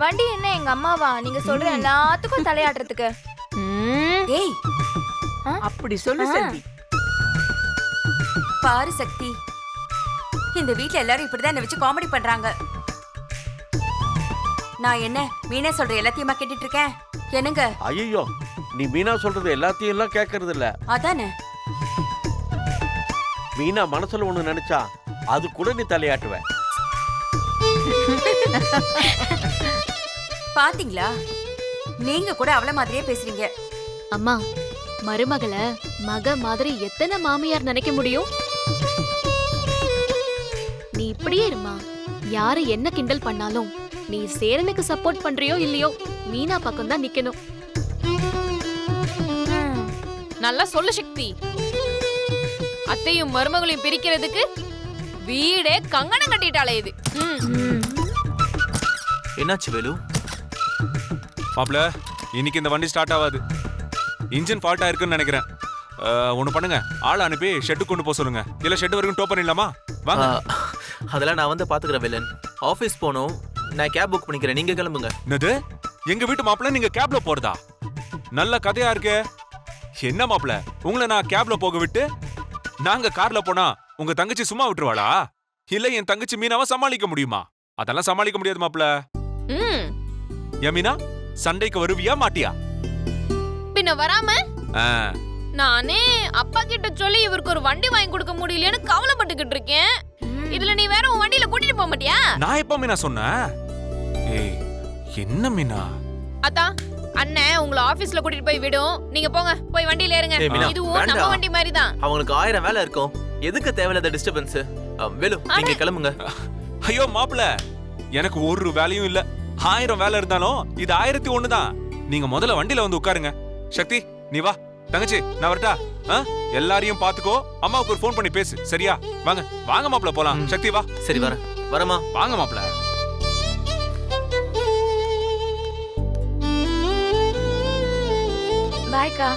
வண்டி என்ன எங்க அம்மாவா? நீங்க சொல்ற எல்லாத்துக்கும் தலையாடுறதுக்கு. ஏய், அப்படி சொல்லு செல்வி. பாரு சக்தி, இந்த வீட்ல எல்லாரும் இப்படிதான் என்ன வச்சு காமெடி பண்றாங்க. நான் என்ன மீனா சொல்ற எல்லாத்தையுமா கேட்டுட்டு இருக்கேன்? என்னங்க? ஐயோ, நீ மீனா சொல்றது எல்லாத்தையும் எல்லாம் கேட்கறது இல்ல. அதானே, மீனா மனசுல ஒண்ணு நினைச்சா அது கூட நீ தலையாட்டுவ. பாத்தீங்களா? நீங்க கூட அவள மாதிரியே பேசுறீங்க. அம்மா, மருமகளை மக மாதிரி எத்தனை மாமியார் நினைக்க முடியும்? நீ இப்படியே இருமா. யாரு என்ன கிண்டல் பண்ணாலும் நீ சேரனுக்கு சப்போர்ட் பண்றியோ இல்லையோ, மீனா பக்கம் தான் நிக்கணும். நல்லா சொல்லு சக்தி. அத்தையும் மருமகளையும் பிரிக்கிறதுக்கு வீடே கங்கணம் கட்டிட்டாலே இது. என்னாச்சு வேலு? மாப்ள, இன்னைக்கு இந்த வண்டி ஸ்டார்ட் ஆகாது. இன்ஜின் ஃபால்ட் ஆயிருக்குன்னு நினைக்கிறேன். ஒன்று பண்ணுங்க, ஆளை அனுப்பி ஷெட்டு கொண்டு போக சொல்லுங்க. இல்லை ஷெட்டு வரைக்கும் டோ பண்ணிடலாமா? வாங்க. அதெல்லாம் நான் வந்து பாத்துக்கிறேன் வேலன். ஆஃபீஸ் போகணும், நான் கேப் புக் பண்ணிக்கிறேன், நீங்க கிளம்புங்க. என்னது? எங்க வீட்டு மாப்பிள்ள நீங்க கேப்ல போறதா? நல்ல கதையா இருக்கே. என்ன மாப்பிள்ள, உங்களை நான் கேப்ல போக விட்டு நாங்க கார்ல போனா உங்க தங்கச்சி சும்மா விட்டுருவாளா? இல்ல என் தங்கச்சி மீனாவை சமாளிக்க முடியுமா? அதெல்லாம் சமாளிக்க முடியாது மாப்பிள்ள. ஏன் மீனா, சண்டைக்கு வருவியா மாட்டியா? பின்ன வராம நானே அப்பா கிட்ட சொல்லி இவருக்கு ஒரு வண்டி வாங்கி கொடுக்க முடியலையேன்னு கவலைப்பட்டுக்கிட்டு இருக்கேன். இதுல நீ வேற உன் வண்டியில கூட்டிட்டு போக மாட்டியா? நான் எப்ப மீனா சொன்னேன்? ஏய், என்ன மீனா? அத்தா, அண்ணன் உங்களை ஆபீஸ்ல கூட்டிட்டு போய் விடும். நீங்க போங்க, போய் வண்டியில ஏறுங்க. இதுவும் நம்ம வண்டி மாதிரி தான். அவங்களுக்கு 1000 வேலை இருக்கும், எதுக்கு தேவையில்லாத டிஸ்டர்பன்ஸ்? வேலு, நீங்க கிளம்புங்க. ஐயோ மாப்பிள்ள, எனக்கு ஒரு வேலையும் இல்ல. 1000 வேலை இருந்தாலும் இது 1001 தான். நீங்க முதல்ல வண்டியில வந்து உட்காருங்க. சக்தி, நீ வா. தங்கச்சி, நான் வரட்டா? எல்லாரையும் பாத்துக்கோ. அம்மாவுக்கு ஒரு ஃபோன் பண்ணி பேசு, சரியா? வாங்க வாங்க மாப்பிள்ள, போலாம். சக்தி வா. சரி, வரமா. வாங்க மாப்பிள்ள. பாய்க்கா.